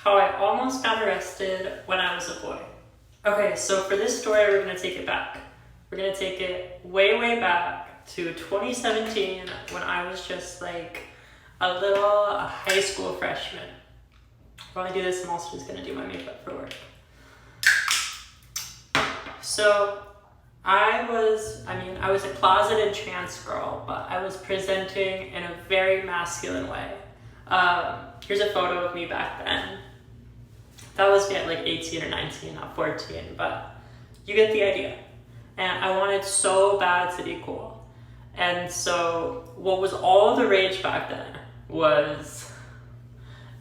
how I almost got arrested when I was a boy. Okay, so for this story, we're gonna take it back. We're gonna take it way, way back to 2017 when I was just like a little high school freshman. While I do this, I'm also just gonna do my makeup for work. So I was a closeted trans girl, but I was presenting in a very masculine way. Here's a photo of me back then. That was me at like 18 or 19, not 14, but you get the idea. And I wanted so bad to be cool. And so what was all the rage back then was,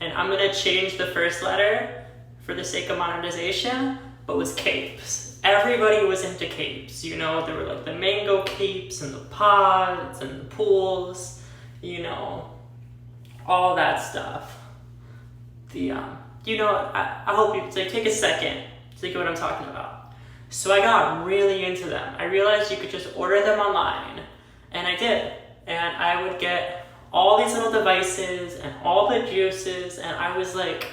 and I'm gonna change the first letter for the sake of monetization, but was capes. Everybody was into capes, you know, there were like the mango capes and the pods and the pools, you know, all that stuff. I hope you take a second to think of what I'm talking about. So I got really into them. I realized you could just order them online, and I did. And I would get all these little devices and all the juices, and I was like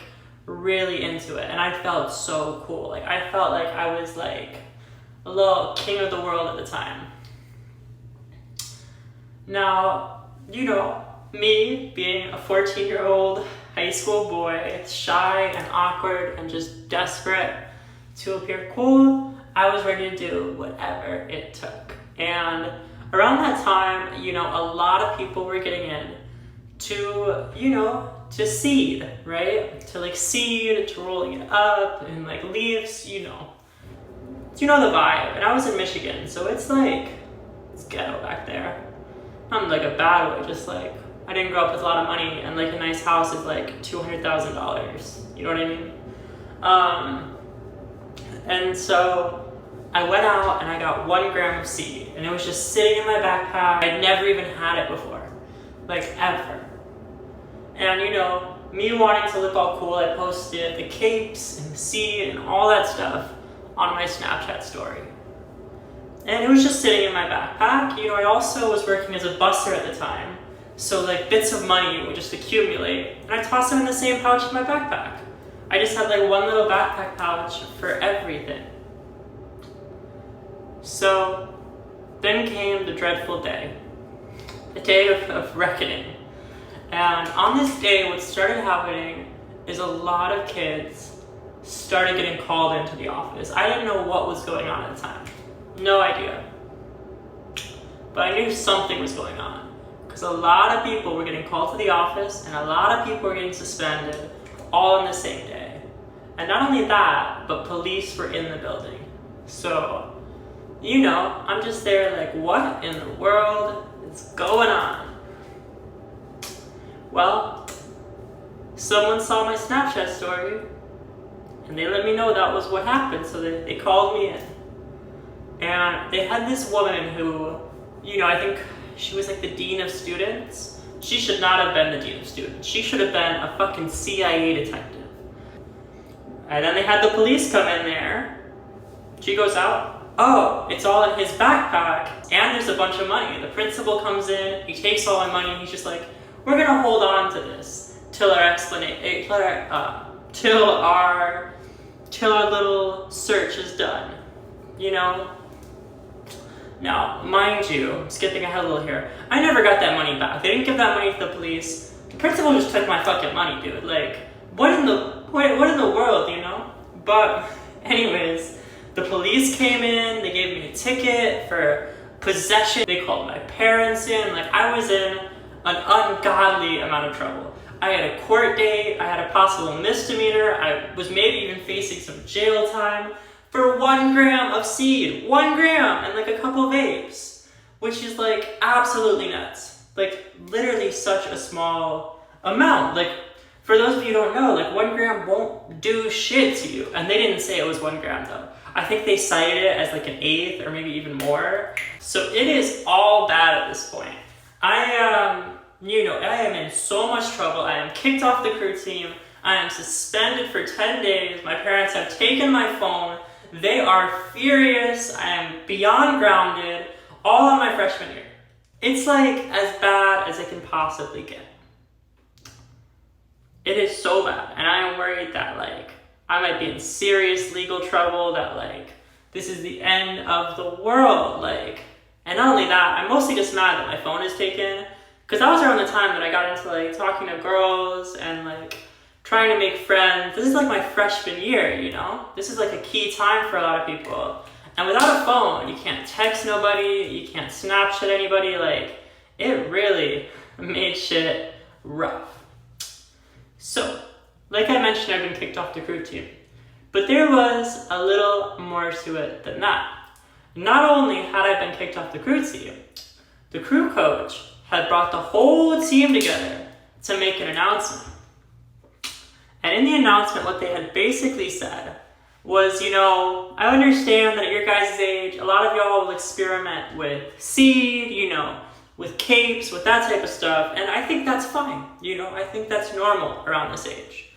really into it, and I felt so cool. Like I felt like I was like a little king of the world at the time. Now, you know, me being a 14-year-old high school boy, shy and awkward and just desperate to appear cool, I was ready to do whatever it took. And around that time, you know, a lot of people were getting in to seed, right? To like seed, to rolling it up and like leaves, you know the vibe. And I was in Michigan, so it's like, it's ghetto back there. Not in like a bad way, just like, I didn't grow up with a lot of money, and like a nice house is like $200,000. You know what I mean? And so I went out and I got 1 gram of seed, and it was just sitting in my backpack. I'd never even had it before, like ever. And you know, me wanting to look all cool, I posted the capes and the seed and all that stuff on my Snapchat story. And it was just sitting in my backpack. You know, I also was working as a busser at the time, so like bits of money would just accumulate, and I tossed them in the same pouch in my backpack. I just had like one little backpack pouch for everything. So then came the dreadful day, the day of reckoning. And on this day, what started happening is a lot of kids started getting called into the office. I didn't know what was going on at the time. No idea. But I knew something was going on, because a lot of people were getting called to the office and a lot of people were getting suspended all on the same day. And not only that, but police were in the building. So, you know, I'm just there like, what in the world is going on? Well, someone saw my Snapchat story and they let me know that was what happened, so they called me in. And they had this woman who, you know, I think she was like the dean of students. She should not have been the dean of students. She should have been a fucking CIA detective. And then they had the police come in there. She goes out. Oh, it's all in his backpack, and there's a bunch of money. The principal comes in, he takes all my money, and he's just like, we're gonna hold on to this till our little search is done, you know? Now, mind you, skipping ahead a little here, I never got that money back. They didn't give that money to the police. The principal just took my fucking money, dude. Like, what in the world, you know? But anyways, the police came in, they gave me a ticket for possession. They called my parents in. Like, I was in an ungodly amount of trouble. I had a court date, I had a possible misdemeanor, I was maybe even facing some jail time for 1 gram of seed. 1 gram and like a couple of vapes, which is like absolutely nuts. Like literally such a small amount. Like, for those of you who don't know, like 1 gram won't do shit to you. And they didn't say it was 1 gram though. I think they cited it as like an eighth or maybe even more. So it is all bad at this point. I am in so much trouble. I am kicked off the crew team. I am suspended for 10 days. My parents have taken my phone. They are furious. I am beyond grounded. All on my freshman year. It's like as bad as it can possibly get. It is so bad, and I am worried that like I might be in serious legal trouble, that like this is the end of the world, like. And not only that, I'm mostly just mad that my phone is taken, because that was around the time that I got into like talking to girls and like trying to make friends. This is like my freshman year, you know? This is like a key time for a lot of people. And without a phone, you can't text nobody, you can't Snapchat anybody, like it really made shit rough. So, like I mentioned, I've been kicked off the crew team. But there was a little more to it than that. Not only had I been kicked off the crew team, the crew coach had brought the whole team together to make an announcement. And in the announcement, what they had basically said was, you know, I understand that at your guys' age, a lot of y'all will experiment with seed, you know, with capes, with that type of stuff, and I think that's fine, you know, I think that's normal around this age.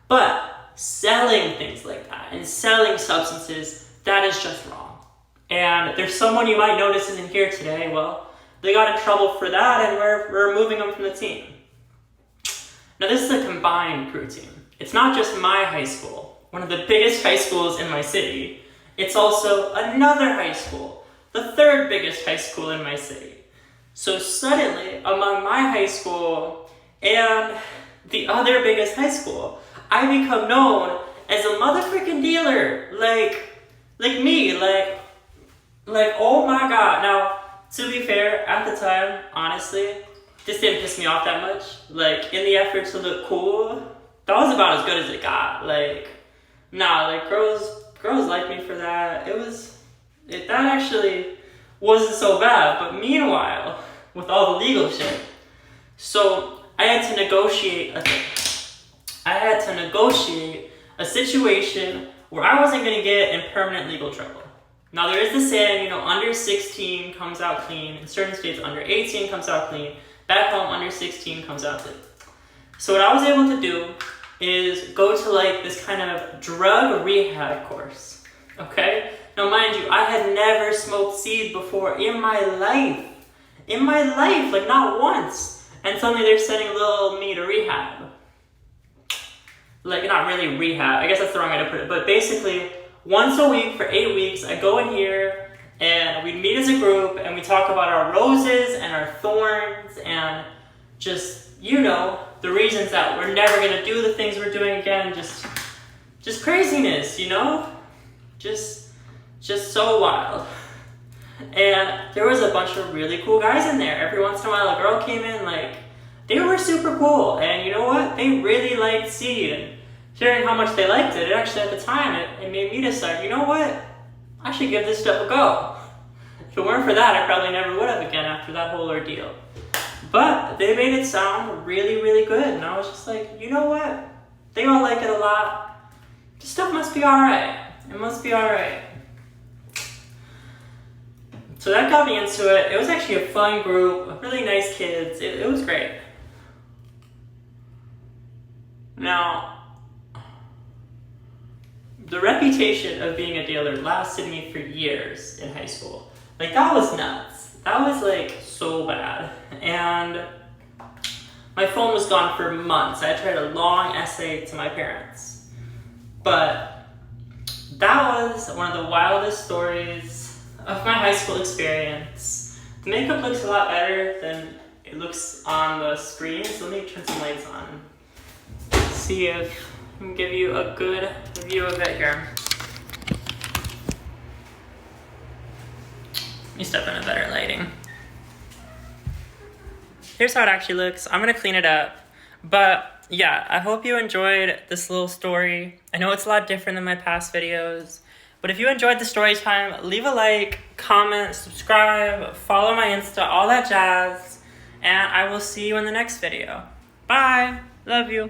But selling things like that and selling substances, that is just wrong. And there's someone you might notice isn't here today, well, they got in trouble for that and we're removing them from the team. Now this is a combined crew team. It's not just my high school, one of the biggest high schools in my city. It's also another high school, the third biggest high school in my city. So suddenly, among my high school and the other biggest high school, I become known as a motherfucking dealer. Like me, like, oh my God. Now, to be fair, at the time, honestly, this didn't piss me off that much. Like, in the effort to look cool, that was about as good as it got. Like, nah, like, girls like me for that. That actually wasn't so bad. But meanwhile, with all the legal shit, so I had to negotiate a situation where I wasn't going to get in permanent legal trouble. Now there is the saying, you know, under 16 comes out clean. In certain states, under 18 comes out clean. Back home, under 16 comes out clean. So what I was able to do is go to like this kind of drug rehab course, okay? Now mind you, I had never smoked seed before in my life, like not once. And suddenly they're sending little me to rehab. Like not really rehab, I guess that's the wrong way to put it, but basically once a week for 8 weeks, I go in here and we meet as a group and we talk about our roses and our thorns and just, you know, the reasons that we're never gonna do the things we're doing again, just craziness, you know? Just so wild. And there was a bunch of really cool guys in there. Every once in a while a girl came in, like, they were super cool. And you know what? They really liked seed. And hearing how much they liked it, actually at the time, it made me decide, you know what? I should give this stuff a go. If it weren't for that, I probably never would have again after that whole ordeal. But they made it sound really, really good. And I was just like, you know what? They all like it a lot. This stuff must be alright. It must be alright. So that got me into it. It was actually a fun group, really nice kids. It was great. Now, the reputation of being a dealer lasted me for years in high school. Like, that was nuts. That was, like, so bad. And my phone was gone for months. I had to write a long essay to my parents. But that was one of the wildest stories of my high school experience. The makeup looks a lot better than it looks on the screen, so let me turn some lights on. See if I can give you a good view of it here. Let me step in a better lighting. Here's how it actually looks. I'm gonna clean it up. But yeah, I hope you enjoyed this little story. I know it's a lot different than my past videos. But if you enjoyed the story time, leave a like, comment, subscribe, follow my Insta, all that jazz. And I will see you in the next video. Bye. Love you.